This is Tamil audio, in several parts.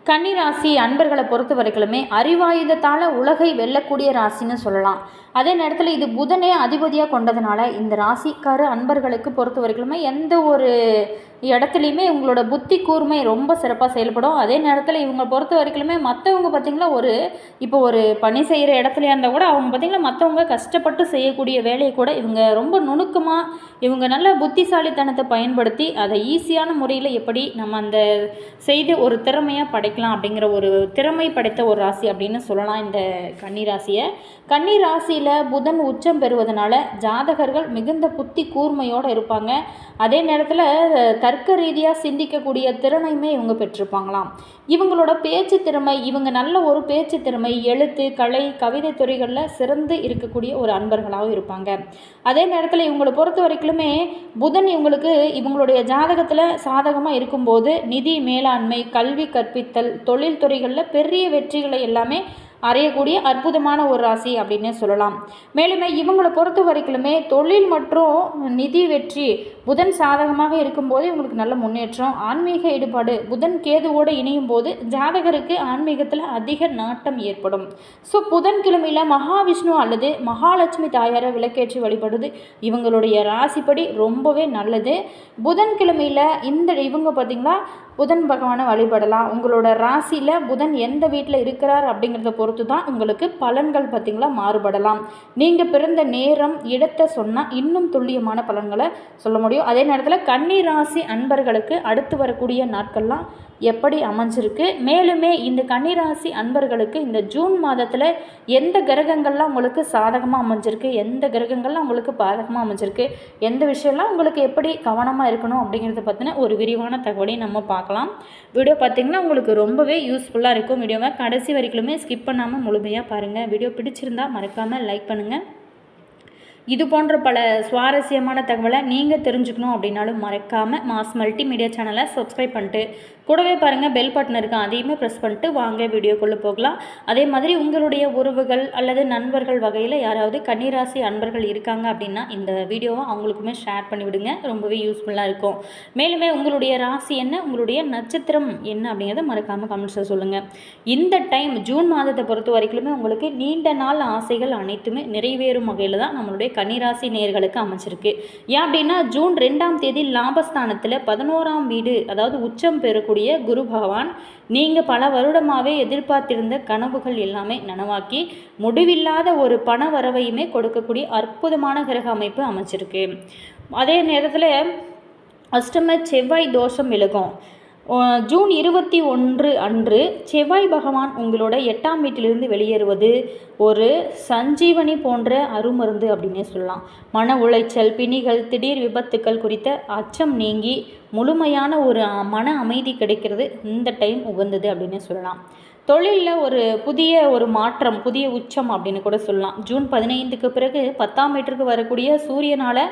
கன்னி ராசி அன்பர்களை பொறுத்த வரைக்குமே அறிவாயுதத்தால் உலகை வெல்லக்கூடிய ராசின்னு சொல்லலாம். அதே நேரத்தில் இது புதனே அதிபதியாக கொண்டதுனால இந்த ராசிக்கார அன்பர்களுக்கு பொறுத்த வரைக்குமே எந்த ஒரு இடத்துலையுமே இவங்களோட புத்தி கூர்மை ரொம்ப சிறப்பாக செயல்படும். அதே நேரத்தில் இவங்க பொறுத்த வரைக்குமே மற்றவங்க பார்த்திங்களா இப்போ ஒரு பணி செய்கிற இடத்துலையா இருந்தால் கூட அவங்க பார்த்திங்களா மற்றவங்க கஷ்டப்பட்டு செய்யக்கூடிய வேலையை கூட இவங்க ரொம்ப நுணுக்கமாக இவங்க நல்ல புத்திசாலித்தனத்தை பயன்படுத்தி அதை ஈஸியான முறையில் எப்படி நம்ம அந்த செய்து ஒரு திறமையாக படைக்கலாம் அப்படிங்கிற ஒரு திறமை படைத்த ஒரு ராசி அப்படின்னு சொல்லலாம் இந்த கன்னி ராசியை. கன்னி ராசியில் புதன் உச்சம் பெறுவதனால ஜாதகர்கள் மிகுந்த புத்தி கூர்மையோடு இருப்பாங்க. அதே நேரத்தில் தர்க்க ரீதியாக சிந்திக்கக்கூடிய திறனையுமே இவங்க பெற்றிருப்பாங்களாம். இவங்களோட பேச்சு திறமை, இவங்க நல்ல ஒரு பேச்சு திறமை, எழுத்து, கலை, கவிதை துறைகளில் சிறந்து இருக்கக்கூடிய ஒரு அன்பர்களாகவும் இருப்பாங்க. அதே நேரத்தில் இவங்களை பொறுத்த வரைக்குமே புதன் இவங்களுடைய ஜாதகத்தில் சாதகமாக இருக்கும்போது நிதி மேலாண்மை, கல்வி கற்பித்தல், தொழில் துறைகளில் பெரிய வெற்றிகளை எல்லாமே அறையக்கூடிய அற்புதமான ஒரு ராசி அப்படின்னு சொல்லலாம். மேலுமே இவங்களை பொறுத்த வரைக்குமே தொழில் மற்றும் நிதி வெற்றி புதன் சாதகமாக இருக்கும்போது இவங்களுக்கு நல்ல முன்னேற்றம். ஆன்மீக ஈடுபாடு புதன் கேதுவோடு இணையும் போது ஜாதகருக்கு ஆன்மீகத்தில் அதிக நாட்டம் ஏற்படும். ஸோ புதன்கிழமையில் மகாவிஷ்ணு அல்லது மகாலட்சுமி தாயாரை விளக்கேற்றி வழிபடுது இவங்களுடைய ராசிப்படி ரொம்பவே நல்லது. புதன்கிழமையில் இவங்க பார்த்திங்களா புதன் பகவானை வழிபடலாம். உங்களோட ராசியில் புதன் எந்த வீட்டில் இருக்கிறார் அப்படிங்கிறத பொறுத்து தான் உங்களுக்கு பலன்கள் பார்த்திங்களா மாறுபடலாம். நீங்கள் பிறந்த நேரம், இடத்தை சொன்னால் இன்னும் துல்லியமான பலன்களை சொல்ல முடியும். அதே நேரத்தில் கன்னி ராசி அன்பர்களுக்கு அடுத்து வரக்கூடிய நாட்கள்லாம் எப்படி அமைஞ்சிருக்கு, மேலுமே இந்த கன்னிராசி அன்பர்களுக்கு இந்த ஜூன் மாதத்தில் எந்த கிரகங்கள்லாம் உங்களுக்கு சாதகமாக அமைஞ்சிருக்கு, எந்த கிரகங்கள்லாம் உங்களுக்கு பாதகமாக அமைஞ்சிருக்கு, எந்த விஷயம்லாம் உங்களுக்கு எப்படி கவனமாக இருக்கணும் அப்படிங்கிறத பற்றின ஒரு விரிவான தகவலையும் நம்ம பார்க்கலாம். வீடியோ பார்த்திங்கன்னா உங்களுக்கு ரொம்பவே யூஸ்ஃபுல்லாக இருக்கும். வீடியோவை கடைசி வரைக்குமே ஸ்கிப் பண்ணாமல் முழுமையாக பாருங்கள். வீடியோ பிடிச்சிருந்தால் மறக்காமல் லைக் பண்ணுங்கள். இது போன்ற பல சுவாரஸ்யமான தகவலை நீங்கள் தெரிஞ்சுக்கணும் அப்படின்னாலும் மறக்காமல் மாஸ் மல்டிமீடியா சேனலை சப்ஸ்கிரைப் பண்ணிட்டு கூடவே பாருங்கள் பெல் பட்டன் இருக்குது, அதையுமே ப்ரெஸ் பண்ணிட்டு வாங்க வீடியோக்குள்ளே போகலாம். அதே மாதிரி உங்களுடைய உறவுகள் அல்லது நண்பர்கள் வகையில் யாராவது கன்னிராசி அன்பர்கள் இருக்காங்க அப்படின்னா இந்த வீடியோவை அவங்களுக்குமே ஷேர் பண்ணிவிடுங்க, ரொம்பவே யூஸ்ஃபுல்லாக இருக்கும். மேலுமே உங்களுடைய ராசி என்ன, உங்களுடைய நட்சத்திரம் என்ன அப்படிங்கிறத மறக்காமல் கமெண்ட்ஸில் சொல்லுங்கள். இந்த டைம் ஜூன் மாதத்தை பொறுத்த வரைக்குமே உங்களுக்கு நீண்ட நாள் ஆசைகள் அனைத்துமே நிறைவேறும் வகையில் தான் நம்மளுடைய கன்னிராசி நேயர்களுக்கு அமைச்சிருக்கு. ஏன் அப்படின்னா ஜூன் 2ஆம் தேதி லாபஸ்தானத்தில் 11ஆம் வீடு அதாவது உச்சம் பெறக்கூடிய குரு பகவான் நீங்கள் பல வருடமாகவே எதிர்பார்த்திருந்த கனவுகள் எல்லாமே நனவாக்கி முடிவில்லாத ஒரு பண வரவையுமே கொடுக்கக்கூடிய அற்புதமான கிரக அமைப்பு அமைச்சிருக்கு. அதே நேரத்தில் அஷ்டம செவ்வாய் தோஷம் விலகும். ஜூன் 21 அன்று செவ்வாய் பகவான் உங்களோட 8ஆம் வீட்டிலிருந்து வெளியேறுவது ஒரு சஞ்சீவனி போன்ற அருமருந்து அப்படின்னே சொல்லலாம். மன உளைச்சல், பிணிகள், திடீர் விபத்துக்கள் குறித்த அச்சம் நீங்கி முழுமையான ஒரு மன அமைதி கிடைக்கிறது இந்த டைம் உகந்தது அப்படின்னு சொல்லலாம். தொழிலில் புதிய மாற்றம், புதிய உச்சம் அப்படின்னு கூட சொல்லலாம். ஜூன் 15க்கு பிறகு 10ஆம் வீட்டிற்கு வரக்கூடிய சூரியனால்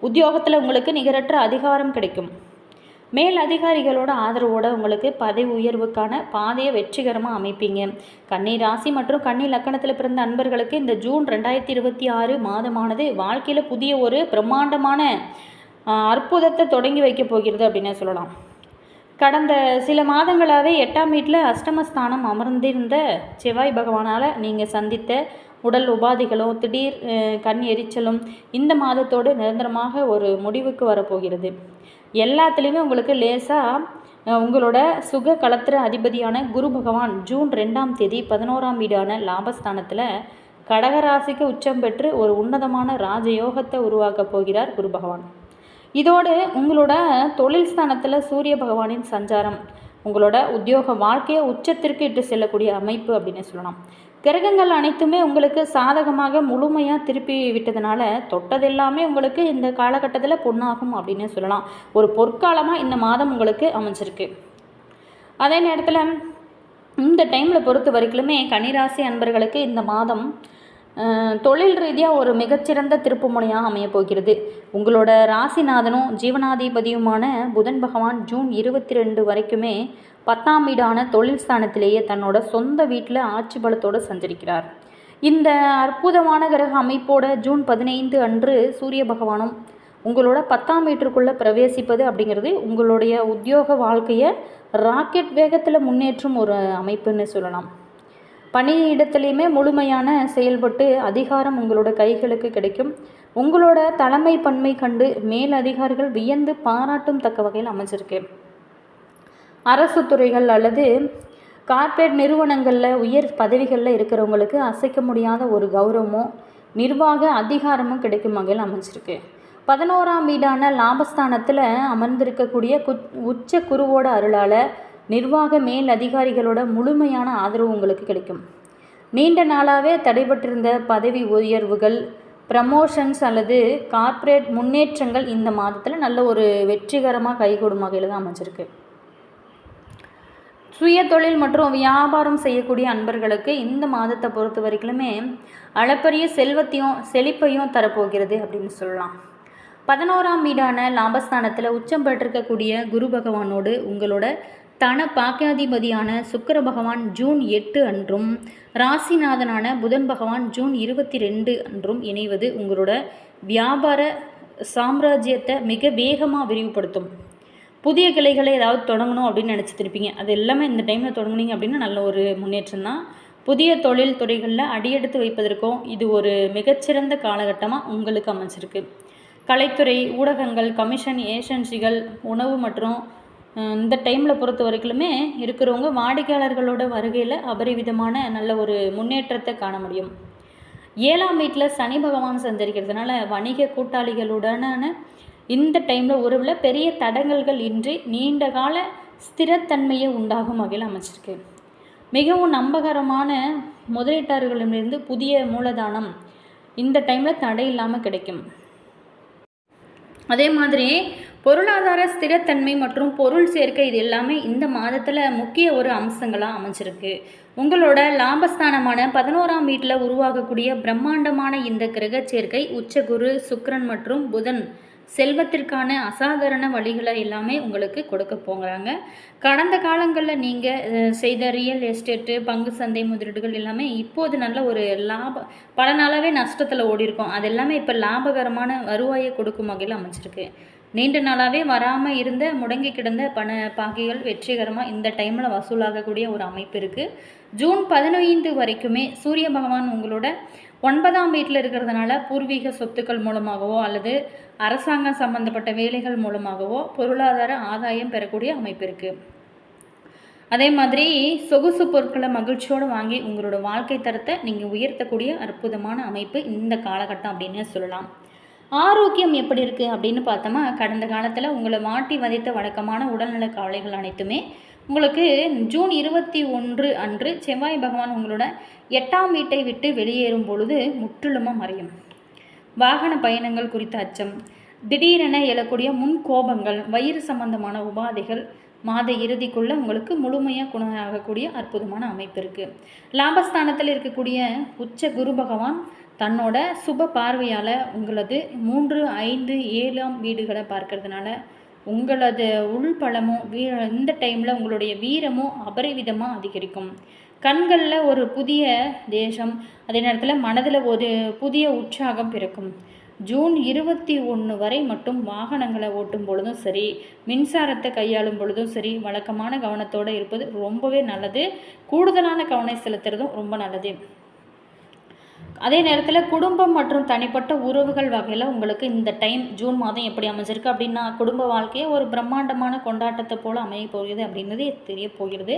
உத்தியோகத்தில் உங்களுக்கு நிகரற்ற அதிகாரம் கிடைக்கும். மேல் அதிகாரிகளோட ஆதரவோடு உங்களுக்கு பதவி உயர்வுக்கான பாதையை வெற்றிகரமாக அமைப்பீங்க. கன்னி ராசி மற்றும் கன்னி லக்கணத்தில் பிறந்த அன்பர்களுக்கு இந்த ஜூன் 2026 மாதமானது வாழ்க்கையில் புதிய ஒரு பிரம்மாண்டமான அற்புதத்தை தொடங்கி வைக்க போகிறது அப்படின்னு சொல்லலாம். கடந்த சில மாதங்களாகவே 8ஆம் வீட்டில் அஷ்டமஸ்தானம் அமர்ந்திருந்த செவ்வாய் பகவானால் நீங்கள் சந்தித்த உடல் உபாதைகளும் திடீர் கண் எரிச்சலும் இந்த மாதத்தோடு நிரந்தரமாக ஒரு முடிவுக்கு வரப்போகிறது. எல்லாத்துலேயுமே உங்களுக்கு லேசாக உங்களோட சுக கலத்திர அதிபதியான குரு பகவான் ஜூன் 2ஆம் தேதி 11ஆம் வீடான லாபஸ்தானத்தில் கடகராசிக்கு உச்சம் பெற்று ஒரு உன்னதமான ராஜயோகத்தை உருவாக்க போகிறார் குரு பகவான். இதோடு உங்களோட தொழில் ஸ்தானத்தில் சூரிய பகவானின் சஞ்சாரம் உங்களோட உத்தியோக வாழ்க்கையை உச்சத்திற்கு இட்டு செல்லக்கூடிய அமைப்பு அப்படின்னு சொல்லலாம். கிரகங்கள் அனைத்துமே உங்களுக்கு சாதகமாக முழுமையாக திருப்பி விட்டதுனால தொட்டதெல்லாமே உங்களுக்கு இந்த காலகட்டத்தில் பொன்னாகும் அப்படின்னு சொல்லலாம். ஒரு பொற்காலமாக இந்த மாதம் உங்களுக்கு அமைஞ்சிருக்கு. அதே நேரத்தில் இந்த டைமில் பொறுத்த வரைக்குமே கன்னிராசி அன்பர்களுக்கு இந்த மாதம் தொழில் ரீதியாக ஒரு மிகச்சிறந்த திருப்பு முனையாக அமையப் போகிறது. உங்களோட ராசிநாதனும் ஜீவனாதிபதியுமான புதன் பகவான் ஜூன் 22 வரைக்குமே 10ஆம் வீடான தொழில் ஸ்தானத்திலேயே தன்னோட சொந்த வீட்டில் ஆட்சி பலத்தோடு சஞ்சரிக்கிறார். இந்த அற்புதமான கிரக அமைப்போட ஜூன் 15 அன்று சூரிய பகவானும் உங்களோட 10ஆம் வீட்டிற்குள்ளே பிரவேசிப்பது அப்படிங்கிறது உங்களுடைய உத்தியோக வாழ்க்கையை ராக்கெட் வேகத்தில் முன்னேற்றும் ஒரு அமைப்புன்னு சொல்லலாம். பணியிடத்துலையுமே முழுமையான செயல்பட்டு அதிகாரம் உங்களோட கைகளுக்கு கிடைக்கும். உங்களோட தலைமை பன்மை கண்டு மேல் அதிகாரிகள் வியந்து பாராட்டும் தக்க வகையில் அமைஞ்சிருக்கு. அரசு துறைகள் அல்லது கார்ப்பரேட் நிறுவனங்களில் உயர் பதவிகளில் இருக்கிறவங்களுக்கு அசைக்க முடியாத ஒரு கௌரவமும் நிர்வாக அதிகாரமும் கிடைக்கும் வகையில் அமைஞ்சிருக்கு. 11ஆம் வீடான லாபஸ்தானத்தில் அமர்ந்திருக்கக்கூடிய உச்ச குருவோட அருளால் நிர்வாக மேல் அதிகாரிகளோட முழுமையான ஆதரவு உங்களுக்கு கிடைக்கும். நீண்ட நாளாகவே தடைபட்டிருந்த பதவி உயர்வுகள், ப்ரமோஷன்ஸ் அல்லது கார்ப்பரேட் முன்னேற்றங்கள் இந்த மாதத்தில் நல்ல ஒரு வெற்றிகரமாக கைகூடும் வகையில் தான் அமைஞ்சிருக்கு. சுய தொழில் மற்றும் வியாபாரம் செய்யக்கூடிய அன்பர்களுக்கு இந்த மாதத்தை பொறுத்த வரைக்குமே அளப்பரிய செழிப்பையும் தரப்போகிறது அப்படின்னு சொல்லலாம். 11ஆம் வீடான லாபஸ்தானத்தில் உச்சம் பெற்றிருக்கக்கூடிய குரு பகவானோடு உங்களோட தன பாக்கியாதிபதியான சுக்கிர பகவான் ஜூன் 8 அன்றும் ராசிநாதனான புதன் பகவான் ஜூன் 22 அன்றும் இணைவது உங்களோட வியாபார சாம்ராஜ்யத்தை மிக வேகமாக விரிவுபடுத்தும். புதிய கிளைகளை ஏதாவது தொடங்கணும் அப்படின்னு நினச்சிருப்பீங்க, அது எல்லாமே இந்த டைமில் தொடங்குனீங்க அப்படின்னா நல்ல ஒரு முன்னேற்றம் தான். புதிய தொழில் துறைகளில் அடியெடுத்து வைப்பதற்கும் இது ஒரு மிகச்சிறந்த காலகட்டமாக உங்களுக்கு அமைச்சிருக்கு. கலைத்துறை, ஊடகங்கள், கமிஷன் ஏஜென்சிகள், உணவு மற்றும் இந்த டைமில் பொறுத்த வரைக்குமே இருக்கிறவங்க வாடிக்கையாளர்களோட வருகையில் அபரிவிதமான நல்ல ஒரு முன்னேற்றத்தை காண முடியும். 7ஆம் வீட்டில் சனி பகவான் சஞ்சரிக்கிறதுனால வணிக கூட்டாளிகளுடனான இந்த டைமில் உறவில் பெரிய தடங்கல்கள் இன்றி நீண்ட கால ஸ்திரத்தன்மையை உண்டாகும் வகையில் அமைச்சிருக்கு. மிகவும் நம்பகரமான முதலீட்டாளர்களிடமிருந்து புதிய மூலதானம் இந்த டைமில் தடை இல்லாமல் கிடைக்கும். அதே மாதிரி பொருளாதார ஸ்திரத்தன்மை மற்றும் பொருள் சேர்க்கை இது எல்லாமே இந்த மாதத்தில் முக்கிய ஒரு அம்சங்களாக அமைஞ்சிருக்கு. உங்களோட லாபஸ்தானமான 11ஆம் வீட்டில் உருவாகக்கூடிய பிரம்மாண்டமான இந்த கிரக சேர்க்கை உச்சகுரு, சுக்கிரன் மற்றும் புதன் செல்வத்திற்கான அசாதாரண வழிகளை எல்லாமே உங்களுக்கு கொடுக்க போகிறாங்க. கடந்த காலங்களில் நீங்கள் செய்த ரியல் எஸ்டேட்டு, பங்கு சந்தை முதலீடுகள் எல்லாமே இப்போது நல்ல ஒரு பல நாளாகவே நஷ்டத்தில் ஓடி இருக்கும். அது எல்லாமே இப்போ லாபகரமான வருவாயை கொடுக்கும் வகையில் அமைச்சிருக்கு. நீண்ட நாளாகவே வராமல் இருந்த முடங்கி கிடந்த பண பாக்கிகள் வெற்றிகரமாக இந்த டைமில் வசூலாகக்கூடிய ஒரு அமைப்பு இருக்குது. ஜூன் 15 வரைக்குமே சூரிய பகவான் உங்களோட 9ஆம் வீட்டில் இருக்கிறதுனால பூர்வீக சொத்துக்கள் மூலமாகவோ அல்லது அரசாங்கம் சம்பந்தப்பட்ட வேலைகள் மூலமாகவோ பொருளாதார ஆதாயம் பெறக்கூடிய அமைப்பு இருக்குது. அதே மாதிரி சொகுசு பொருட்களை மகிழ்ச்சியோடு வாங்கி உங்களோட வாழ்க்கை தரத்தை நீங்கள் உயர்த்தக்கூடிய அற்புதமான அமைப்பு இந்த காலகட்டம் அப்படின்னு சொல்லலாம். ஆரோக்கியம் எப்படி இருக்குது அப்படின்னு பார்த்தோமா, கடந்த காலத்தில் உங்களை மாட்டி வதைத்த வழக்கமான உடல்நல கவலைகள் அனைத்துமே உங்களுக்கு ஜூன் 21 அன்று செவ்வாய் பகவான் உங்களோட 8ஆம் வீட்டை விட்டு வெளியேறும் பொழுது முற்றிலுமாக மறையும். வாகன பயணங்கள் குறித்த அச்சம், திடீரென எழக்கூடிய முன் கோபங்கள், வயிறு சம்பந்தமான உபாதைகள் மாத இறுதிக்குள்ளே உங்களுக்கு முழுமையாக குணமாகக்கூடிய அற்புதமான அமைப்பு இருக்குது. லாபஸ்தானத்தில் இருக்கக்கூடிய உச்ச குரு பகவான் தன்னோட சுப பார்வையால் உங்களது 3, 5, 7ஆம் வீடுகளை பார்க்கறதுனால உங்களது உள்பலமும் இந்த டைமில் உங்களுடைய வீரமும் அபரிவிதமாக அதிகரிக்கும். கண்களில் ஒரு புதிய தேசம், அதே நேரத்தில் மனதில் ஒரு புதிய உற்சாகம் பிறக்கும். ஜூன் 21 வரை மட்டும் வாகனங்களை ஓட்டும் பொழுதும் சரி, மின்சாரத்தை கையாளும் பொழுதும் சரி, வழக்கமான கவனத்தோடு இருப்பது ரொம்பவே நல்லது. கூடுதலான கவனம் செலுத்துறதும் ரொம்ப நல்லது. அதே நேரத்தில் குடும்பம் மற்றும் தனிப்பட்ட உறவுகள் வகையில் உங்களுக்கு இந்த டைம் ஜூன் மாதம் எப்படி அமைஞ்சிருக்கு அப்படின்னா, குடும்ப வாழ்க்கையை ஒரு பிரம்மாண்டமான கொண்டாட்டத்தை போல் அமைய போகிறது அப்படின்றது தெரிய போகிறது.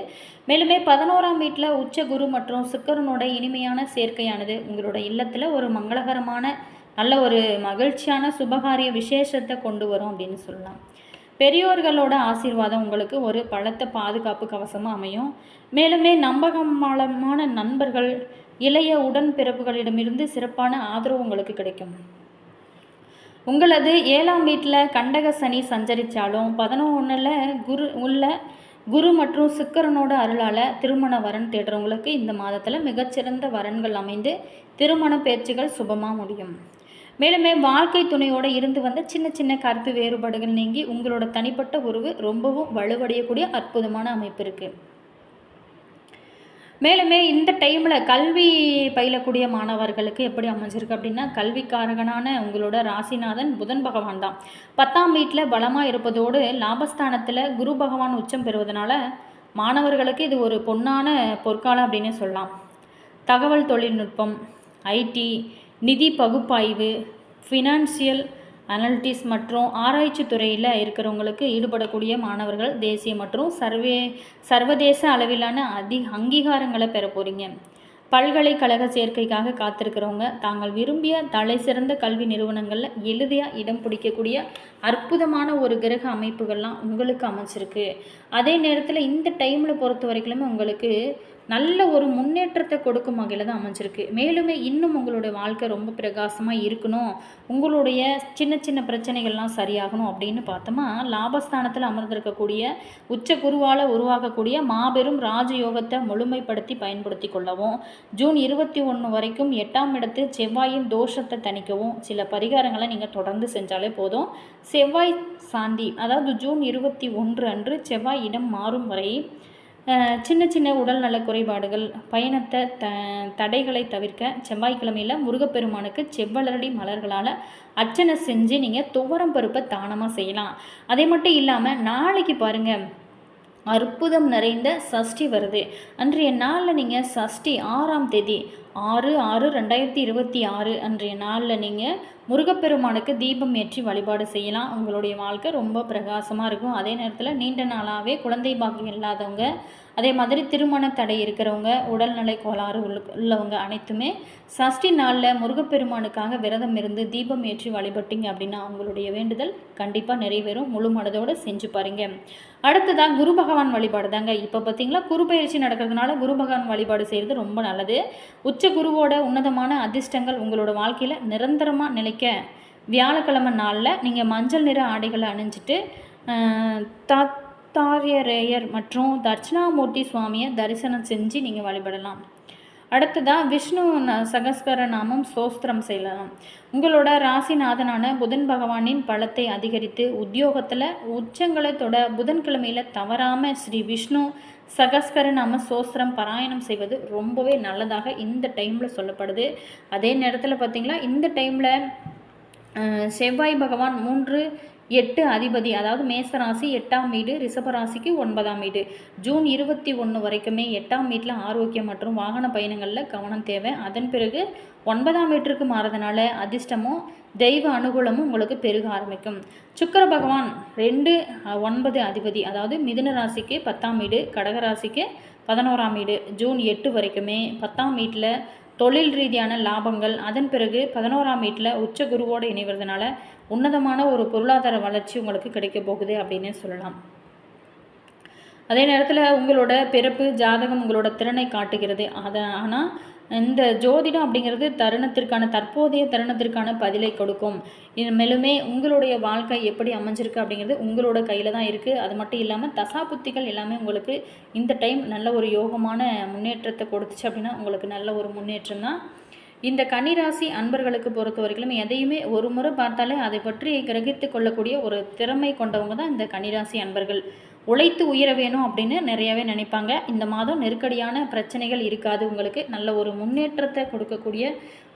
மேலுமே 11ஆம் வீட்டில் உச்ச குரு மற்றும் சுக்கிரனோட இனிமையான சேர்க்கையானது உங்களோட இல்லத்தில் ஒரு மங்களகரமான நல்ல ஒரு மகிழ்ச்சியான சுபகாரிய விசேஷத்தை கொண்டு வரும் அப்படின்னு சொல்லலாம். பெரியோர்களோட ஆசீர்வாதம் உங்களுக்கு ஒரு பலத்த பாதுகாப்பு கவசமாக அமையும். மேலுமே நம்பகமான நண்பர்கள், இளைய உடன்பிறப்புகளிடமிருந்து சிறப்பான ஆதரவு உங்களுக்கு கிடைக்கும். உங்களது 7ஆம் வீட்டில் கண்டக சனி சஞ்சரித்தாலும் 11 குரு மற்றும் சுக்கிரனோட அருளால் திருமண வரன் தேடுறவங்களுக்கு இந்த மாதத்தில் மிகச்சிறந்த வரன்கள் அமைந்து திருமண பேச்சுகள் சுபமாக முடியும். மேலுமே வாழ்க்கை துணையோடு இருந்து வந்த சின்ன சின்ன கருத்து வேறுபாடுகள் நீங்கி உங்களோட தனிப்பட்ட உறவு ரொம்பவும் வலுவடையக்கூடிய அற்புதமான அமைப்பு இருக்குது. மேலுமே இந்த டைமில் கல்வி பயிலக்கூடிய மாணவர்களுக்கு எப்படி அமைஞ்சிருக்கு அப்படின்னா, கல்விக்காரகனான உங்களோட ராசிநாதன் புதன் பகவான் தான் 10ஆம் வீட்டில் பலமாக இருப்பதோடு லாபஸ்தானத்தில் குரு பகவான் உச்சம் பெறுவதனால மாணவர்களுக்கு இது ஒரு பொன்னான பொற்காலம் அப்படின்னு சொல்லலாம். தகவல் தொழில்நுட்பம், ஐடி, நிதி பகுப்பாய்வு, ஃபினான்சியல் அனலிட்டிக்ஸ் மற்றும் ஆராய்ச்சி துறையில் இருக்கிறவங்களுக்கு ஈடுபடக்கூடிய மாணவர்கள் தேசிய மற்றும் சர்வதேச அளவிலான அங்கீகாரங்களை பெற போகிறீங்க. பல்கலைக்கழக சேர்க்கைக்காக காத்திருக்கிறவங்க தாங்கள் விரும்பிய தலை சிறந்த கல்வி நிறுவனங்களில் எளிதாக இடம் பிடிக்கக்கூடிய அற்புதமான ஒரு கிரக அமைப்புகள்லாம் உங்களுக்கு அமைச்சிருக்கு. அதே நேரத்தில் இந்த டைமில் பொறுத்த வரைக்குமே உங்களுக்கு நல்ல ஒரு முன்னேற்றத்தை கொடுக்கும் வகையில் தான் அமைஞ்சிருக்கு. மேலுமே இன்னும் உங்களுடைய வாழ்க்கை ரொம்ப பிரகாசமாக இருக்கணும், உங்களுடைய சின்ன சின்ன பிரச்சனைகள்லாம் சரியாகணும் அப்படின்னு பார்த்தோமா, லாபஸ்தானத்தில் அமர்ந்திருக்கக்கூடிய உச்ச குருவால் உருவாக்கக்கூடிய மாபெரும் ராஜயோகத்தை முழுமைப்படுத்தி பயன்படுத்தி கொள்ளவும், ஜூன் 21 வரைக்கும் 8ஆம் இடத்து செவ்வாயின் தோஷத்தை தணிக்கவும் சில பரிகாரங்களை நீங்கள் தொடர்ந்து செஞ்சாலே போதும். செவ்வாய் சாந்தி, அதாவது ஜூன் 21 அன்று செவ்வாய் இடம் மாறும் வரை சின்ன சின்ன உடல்நல குறைபாடுகள், பயணத்தை தடைகளை தவிர்க்க செவ்வாய்க்கிழமையில் முருகப்பெருமானுக்கு செவ்வளரடி மலர்களால் அர்ச்சனை செஞ்சு நீங்கள் துவரம் பருப்பை தானமாக செய்யலாம். அதே மட்டும் இல்லாமல் நாளைக்கு பாருங்கள், அற்புதம் நிறைந்த சஷ்டி வருது. அன்றைய நாளில் நீங்கள் சஷ்டி 6ஆம் தேதி 6/6/2026 அன்றைய நாளில் நீங்கள் முருகப்பெருமானுக்கு தீபம் ஏற்றி வழிபாடு செய்யலாம். உங்களுடைய வாழ்க்கை ரொம்ப பிரகாசமாக இருக்கும். அதே நேரத்தில் நீண்ட நாளாகவே குழந்தை பாக்கியம் இல்லாதவங்க, அதே மாதிரி திருமண தடை இருக்கிறவங்க, உடல்நிலை கோளாறு உள்ளவங்க அனைத்துமே சஷ்டி நாளில் முருகப்பெருமானுக்காக விரதம் இருந்து தீபம் ஏற்றி வழிபட்டிங்க அப்படின்னா அவங்களுடைய வேண்டுதல் கண்டிப்பாக நிறைவேறும். முழு மனதோடு செஞ்சு பாருங்க. அடுத்ததாக குரு பகவான் வழிபாடு தாங்க. இப்போ பார்த்தீங்களா, குரு பயிற்சி நடக்கிறதுனால குரு பகவான் வழிபாடு செய்கிறது ரொம்ப நல்லது. உச்ச குருவோட உன்னதமான அதிர்ஷ்டங்கள் உங்களோட வாழ்க்கையில் நிரந்தரமாக நிலைக்க வியாழக்கிழமை நாளில் நீங்கள் மஞ்சள் நிற ஆடைகளை அணிஞ்சிட்டு தாரியரேயர் மற்றும் தட்சிணாமூர்த்தி சுவாமியை தரிசனம் செஞ்சு நீங்கள் வழிபடலாம். அடுத்ததாக விஷ்ணு சகஸ்கர நாமம் சோஸ்திரம் செய்யலாம். உங்களோட ராசிநாதனான புதன் பகவானின் பலத்தை அதிகரித்து உத்தியோகத்தில் உச்சங்களை தொட புதன்கிழமையில் தவறாமல் ஸ்ரீ விஷ்ணு சகஸ்கர நாம சோஸ்திரம் பாராயணம் செய்வது ரொம்பவே நல்லதாக இந்த டைமில் சொல்லப்படுது. அதே நேரத்தில் பார்த்திங்களா, இந்த டைமில் செவ்வாய் பகவான் 3-8 அதிபதி, அதாவது மேசராசி 8ஆம் வீடு, ரிஷபராசிக்கு 9ஆம் வீடு. ஜூன் 21 வரைக்குமே 8ஆம் வீட்டில் ஆரோக்கியம் மற்றும் வாகன பயணங்களில் கவனம் தேவை. அதன் பிறகு 9ஆம் வீட்டிற்கு மாறதுனால அதிர்ஷ்டமும் தெய்வ அனுகூலமும் உங்களுக்கு பெருக ஆரம்பிக்கும். சுக்கிர பகவான் 2-9 அதிபதி, அதாவது மிதுன ராசிக்கு 10ஆம் வீடு, கடகராசிக்கு 11ஆம் வீடு. ஜூன் 8 வரைக்குமே 10ஆம் வீட்டில் தொழில் ரீதியான லாபங்கள், அதன் பிறகு 11ஆம் வீட்டில் உச்ச குருவோடு இணைவதனால உன்னதமான ஒரு பொருளாதார வளர்ச்சி உங்களுக்கு கிடைக்க போகுது அப்படின்னு சொல்லலாம். அதே நேரத்தில் உங்களோட பிறப்பு ஜாதகம் உங்களோட திறனை காட்டுகிறது. ஆனால் இந்த ஜோதிடம் அப்படிங்கிறது தற்போதைய தருணத்திற்கான பதிலை கொடுக்கும். மேலுமே உங்களுடைய வாழ்க்கை எப்படி அமைஞ்சிருக்கு அப்படிங்கிறது உங்களோட கையில் தான் இருக்குது. அது மட்டும் இல்லாமல் தசாபுத்திகள் எல்லாமே உங்களுக்கு இந்த டைம் நல்ல ஒரு யோகமான முன்னேற்றத்தை கொடுத்துச்சு அப்படின்னா உங்களுக்கு நல்ல ஒரு முன்னேற்றம் தான். இந்த கன்னிராசி அன்பர்களுக்கு பொறுத்த வரைக்கும் எதையுமே ஒரு முறை பார்த்தாலே அதை பற்றி கிரகித்து கொள்ளக்கூடிய ஒரு திறமை கொண்டவங்க தான் இந்த கன்னிராசி அன்பர்கள். உழைத்து உயர வேணும் அப்படின்னு நிறையாவே நினைப்பாங்க. இந்த மாதம் நெருக்கடியான பிரச்சனைகள் இருக்காது. உங்களுக்கு நல்ல ஒரு முன்னேற்றத்தை கொடுக்கக்கூடிய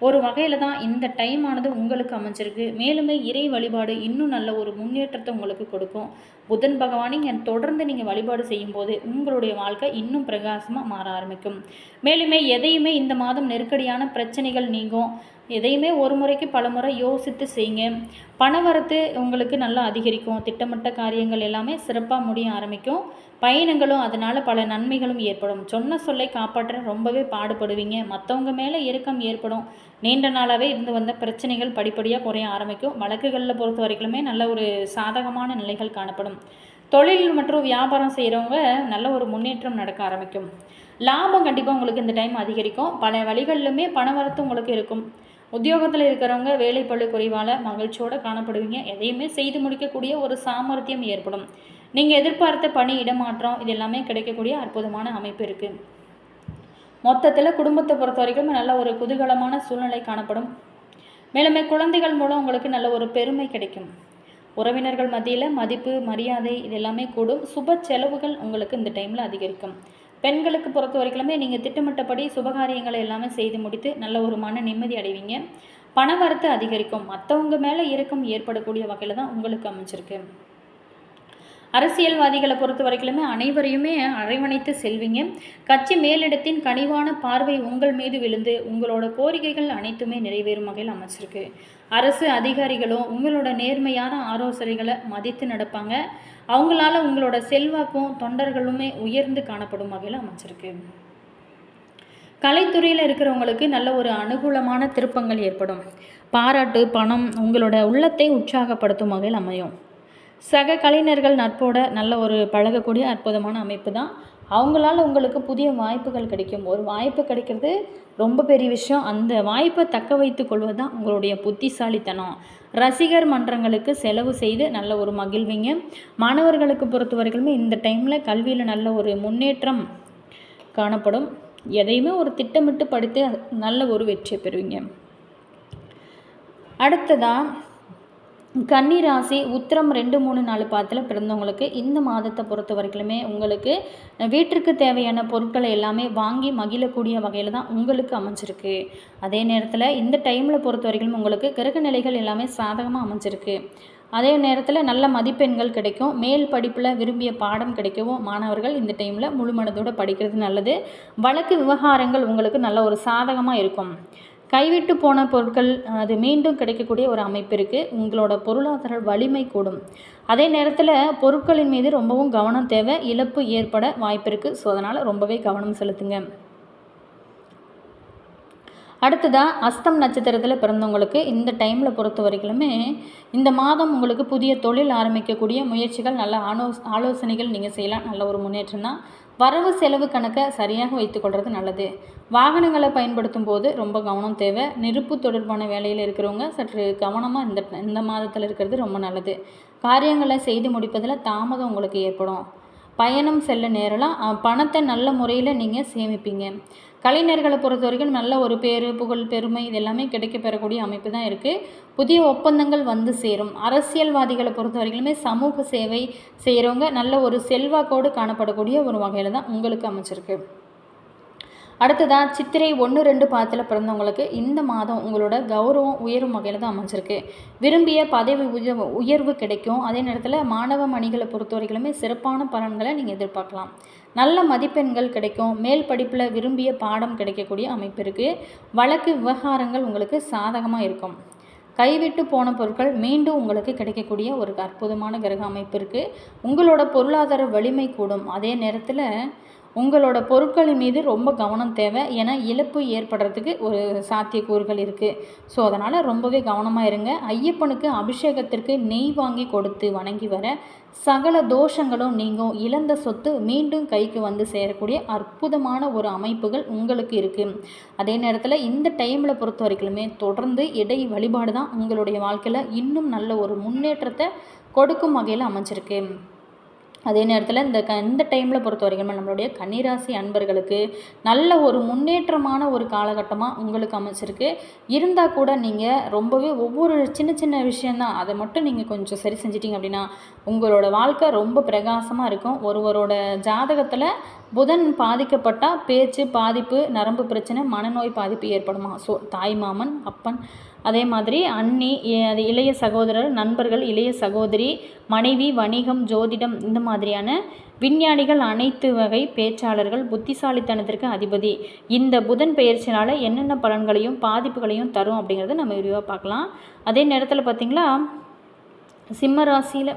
ஒரு வகையில் தான் இந்த டைமானது உங்களுக்கு அமைஞ்சிருக்கு. மேலுமே இறை வழிபாடு இன்னும் நல்ல ஒரு முன்னேற்றத்தை உங்களுக்கு கொடுக்கும். புதன் பகவானை தொடர்ந்து நீங்கள் வழிபாடு செய்யும்போது உங்களுடைய வாழ்க்கை இன்னும் பிரகாசமாக மாற ஆரம்பிக்கும். மேலுமே எதையுமே இந்த மாதம் நெருக்கடியான பிரச்சனைகள் நீங்கும். எதையுமே ஒரு முறைக்கு பல முறை யோசித்து செய்யுங்க. பணவரத்து உங்களுக்கு நல்லா அதிகரிக்கும். திட்டமிட்ட காரியங்கள் எல்லாமே சிறப்பாக முடிய ஆரம்பிக்கும். பயணங்களும் அதனால் பல நன்மைகளும் ஏற்படும். சொன்ன சொல்லை காப்பாற்ற ரொம்பவே பாடுபடுவீங்க. மற்றவங்க மேலே இறுக்கம் ஏற்படும். நீண்ட நாளாகவே இருந்து வந்த பிரச்சனைகள் படிப்படியாக குறைய ஆரம்பிக்கும். வழக்குகளில் பொறுத்த வரைக்குமே நல்ல ஒரு சாதகமான நிலைகள் காணப்படும். தொழில் மற்றும் வியாபாரம் செய்கிறவங்க நல்ல ஒரு முன்னேற்றம் நடக்க ஆரம்பிக்கும். லாபம் கண்டிப்பாக உங்களுக்கு இந்த டைம் அதிகரிக்கும். பல வழிகளிலுமே பணவரத்து உங்களுக்கு இருக்கும். உத்தியோகத்தில் இருக்கிறவங்க வேலைப்பளு குறைவால் மகிழ்ச்சியோடு காணப்படுவீங்க. எதையுமே செய்து முடிக்கக்கூடிய ஒரு சாமர்த்தியம் ஏற்படும். நீங்கள் எதிர்பார்த்த பணி இடமாற்றம் இது எல்லாமே கிடைக்கக்கூடிய அற்புதமான அமைப்பு இருக்குது. மொத்தத்தில் குடும்பத்தை பொறுத்த வரைக்கும் நல்ல ஒரு குதூகலமான சூழ்நிலை காணப்படும். மேலுமே குழந்தைகள் மூலம் உங்களுக்கு நல்ல ஒரு பெருமை கிடைக்கும். உறவினர்கள் மத்தியில் மதிப்பு மரியாதை இது எல்லாமே கூடும். சுப செலவுகள் உங்களுக்கு இந்த டைமில் அதிகரிக்கும். பெண்களுக்கு பொறுத்த வரைக்குமே நீங்கள் திட்டமிட்டபடி சுபகாரியங்களை எல்லாமே செய்து முடித்து நல்ல ஒரு மன நிம்மதி அடைவீங்க. பணவரத்து அதிகரிக்கும். மற்றவங்க மேலே இரக்கம் ஏற்படக்கூடிய வகையில் தான் உங்களுக்கு அமைச்சிருக்கு. அரசியல்வாதிகளை பொறுத்த வரைக்குமே அனைவரையுமே அரவணைத்து செல்வீங்க. கட்சி மேலிடத்தின் கனிவான பார்வை உங்கள் மீது விழுந்து உங்களோட கோரிக்கைகள் அனைத்துமே நிறைவேறும் வகையில் அமைச்சிருக்கு. அரசு அதிகாரிகளும் உங்களோட நேர்மையான ஆலோசனைகளை மதித்து நடப்பாங்க. அவங்களால உங்களோட செல்வாக்கும் தொண்டர்களுமே உயர்ந்து காணப்படும் வகையில் அமைச்சிருக்கு. கலைத்துறையில் இருக்கிறவங்களுக்கு நல்ல ஒரு அனுகூலமான திருப்பங்கள் ஏற்படும். பாராட்டு, பணம் உங்களோட உள்ளத்தை உற்சாகப்படுத்தும் வகையில் அமையும். சக கலைஞர்கள் நட்போட நல்ல ஒரு பழகக்கூடிய அற்புதமான அமைப்பு தான். அவங்களால உங்களுக்கு புதிய வாய்ப்புகள் கிடைக்கும். ஒரு வாய்ப்பு கிடைக்கிறது ரொம்ப பெரிய விஷயம். அந்த வாய்ப்பை தக்க வைத்து கொள்வது தான் உங்களுடைய புத்திசாலித்தனம். ரசிகர் மன்றங்களுக்கு செலவு செய்து நல்ல ஒரு மகிழ்வீங்க. மாணவர்களுக்கு பொறுத்த வரைக்குமே இந்த டைமில் கல்வியில் நல்ல ஒரு முன்னேற்றம் காணப்படும். எதையுமே ஒரு திட்டமிட்டு படித்து நல்ல ஒரு வெற்றி பெறுவீங்க. அடுத்ததாக கன்னி ராசி உத்திரம் 2, 3, 4 பாதத்தில் பிறந்தவங்களுக்கு இந்த மாதத்தை பொறுத்த வரைக்குமே உங்களுக்கு வீட்டிற்கு தேவையான பொருட்களை எல்லாமே வாங்கி மகிழக்கூடிய வகையில் தான் உங்களுக்கு அமைஞ்சிருக்கு. அதே நேரத்தில் இந்த டைமில் பொறுத்த வரைக்கும் உங்களுக்கு கிரக நிலைகள் எல்லாமே சாதகமாக அமைஞ்சிருக்கு. அதே நேரத்தில் நல்ல மதிப்பெண்கள் கிடைக்கும். மேல் படிப்பில் விரும்பிய பாடம் கிடைக்கவும் மாணவர்கள் இந்த டைமில் முழு மனதோடு படிக்கிறது நல்லது. வழக்கு விவகாரங்கள் உங்களுக்கு நல்ல ஒரு சாதகமாக இருக்கும். கைவிட்டு போன பொருட்கள் அது மீண்டும் கிடைக்கக்கூடிய ஒரு அமைப்பு இருக்குது. உங்களோட பொருளாதார வலிமை கூடும். அதே நேரத்தில் பொருட்களின் மீது ரொம்பவும் கவனம் தேவை. இழப்பு ஏற்பட வாய்ப்பு இருக்குது. ஸோ அதனால் ரொம்பவே கவனம் செலுத்துங்க. அடுத்ததாக அஸ்தம் நட்சத்திரத்தில் பிறந்தவங்களுக்கு இந்த டைமில் பொறுத்த வரைக்குமே இந்த மாதம் உங்களுக்கு புதிய தொழில் ஆரம்பிக்கக்கூடிய முயற்சிகள், நல்ல ஆலோசனைகள் நீங்கள் செய்யலாம். நல்ல ஒரு முன்னேற்றம் தான். வரவு செலவு கணக்கை சரியாக வைத்துக்கொள்வது நல்லது. வாகனங்களை பயன்படுத்தும் போது ரொம்ப கவனம் தேவை. நெருப்பு தொடர்பான வேலையில் இருக்கிறவங்க சற்று கவனமாக இந்த மாதத்தில் இருக்கிறது ரொம்ப நல்லது. காரியங்களை செய்து முடிப்பதில் தாமதம் உங்களுக்கு ஏற்படும். பயணம் செல்ல நேரலாம். பணத்தை நல்ல முறையில் நீங்கள் சேமிப்பீங்க. கலைஞர்களை பொறுத்த வரைக்கும் நல்ல ஒரு பேர், புகழ், பெருமை இது எல்லாமே கிடைக்க பெறக்கூடிய அமைப்பு தான் இருக்குது. புதிய ஒப்பந்தங்கள் வந்து சேரும். அரசியல்வாதிகளை பொறுத்த வரைக்குமே சமூக சேவை செய்கிறவங்க நல்ல ஒரு செல்வாக்கோடு காணப்படக்கூடிய ஒரு வகையில் தான் உங்களுக்கு அமைச்சிருக்கு. அடுத்ததாக சித்திரை 1, 2 பாதத்தில் பிறந்தவங்களுக்கு இந்த மாதம் உங்களோட கௌரவம் உயரும் வகையில் தான் அமைச்சிருக்கு. விரும்பிய பதவி உயர்வு கிடைக்கும். அதே நேரத்தில் மாணவ மணிகளை பொறுத்த வரைக்குமே சிறப்பான பலன்களை நீங்கள் எதிர்பார்க்கலாம். நல்ல மதிப்பெண்கள் கிடைக்கும். மேல் படிப்பில் விரும்பிய பாடம் கிடைக்கக்கூடிய அமைப்பு இருக்குது. வழக்கு விவகாரங்கள் உங்களுக்கு சாதகமாக இருக்கும். கைவிட்டு போன பொருட்கள் மீண்டும் உங்களுக்கு கிடைக்கக்கூடிய ஒரு அற்புதமான கிரக அமைப்பு இருக்குது. உங்களோட பொருளாதார வலிமை கூடும். அதே நேரத்தில் உங்களோட பொருட்களின் மீது ரொம்ப கவனம் தேவை. ஏன்னா இழப்பு ஏற்படுறதுக்கு ஒரு சாத்தியக்கூறுகள் இருக்குது. ஸோ அதனால் ரொம்பவே கவனமாக இருங்க. ஐயப்பனுக்கு அபிஷேகத்திற்கு நெய் வாங்கி கொடுத்து வணங்கி வர சகல தோஷங்களும் நீங்கும். இழந்த சொத்து மீண்டும் கைக்கு வந்து சேரக்கூடிய அற்புதமான ஒரு அமைப்புகள் உங்களுக்கு இருக்குது. அதே நேரத்தில் இந்த டைமில் பொறுத்த வரைக்குமே தொடர்ந்து இடை வழிபாடு தான் உங்களுடைய வாழ்க்கையில் இன்னும் நல்ல ஒரு முன்னேற்றத்தை கொடுக்கும் வகையில் அமைஞ்சிருக்கு. அதே நேரத்தில் இந்த டைமில் பொறுத்த வரைக்கும் நம்மளுடைய கன்னிராசி அன்பர்களுக்கு நல்ல ஒரு முன்னேற்றமான ஒரு காலகட்டமாக உங்களுக்கு அமைச்சிருக்கு. இருந்தால் கூட நீங்கள் ரொம்பவே ஒவ்வொரு சின்ன சின்ன விஷயந்தான், அதை மட்டும் நீங்கள் கொஞ்சம் சரி செஞ்சிட்டிங்க அப்படின்னா உங்களோட வாழ்க்கை ரொம்ப பிரகாசமாக இருக்கும். ஒருவரோட ஜாதகத்தில் புதன் பாதிக்கப்பட்டால் பேச்சு பாதிப்பு, நரம்பு பிரச்சனை, மனநோய் பாதிப்பு ஏற்படுமா. ஸோ தாய் மாமன், அப்பன், அதே மாதிரி அண்ணி, அது இளைய சகோதரர், நண்பர்கள், இளைய சகோதரி, மனைவி, வணிகம், ஜோதிடம் இந்த மாதிரியான விஞ்ஞானிகள், அனைத்து வகை பேச்சாளர்கள், புத்திசாலித்தனத்திற்கு அதிபதி இந்த புதன் பெயர்ச்சினால் என்னென்ன பலன்களையும் பாதிப்புகளையும் தரும் அப்படிங்கிறத நம்ம விரிவாக பார்க்கலாம். அதே நேரத்தில் பார்த்திங்களா சிம்ம ராசியில்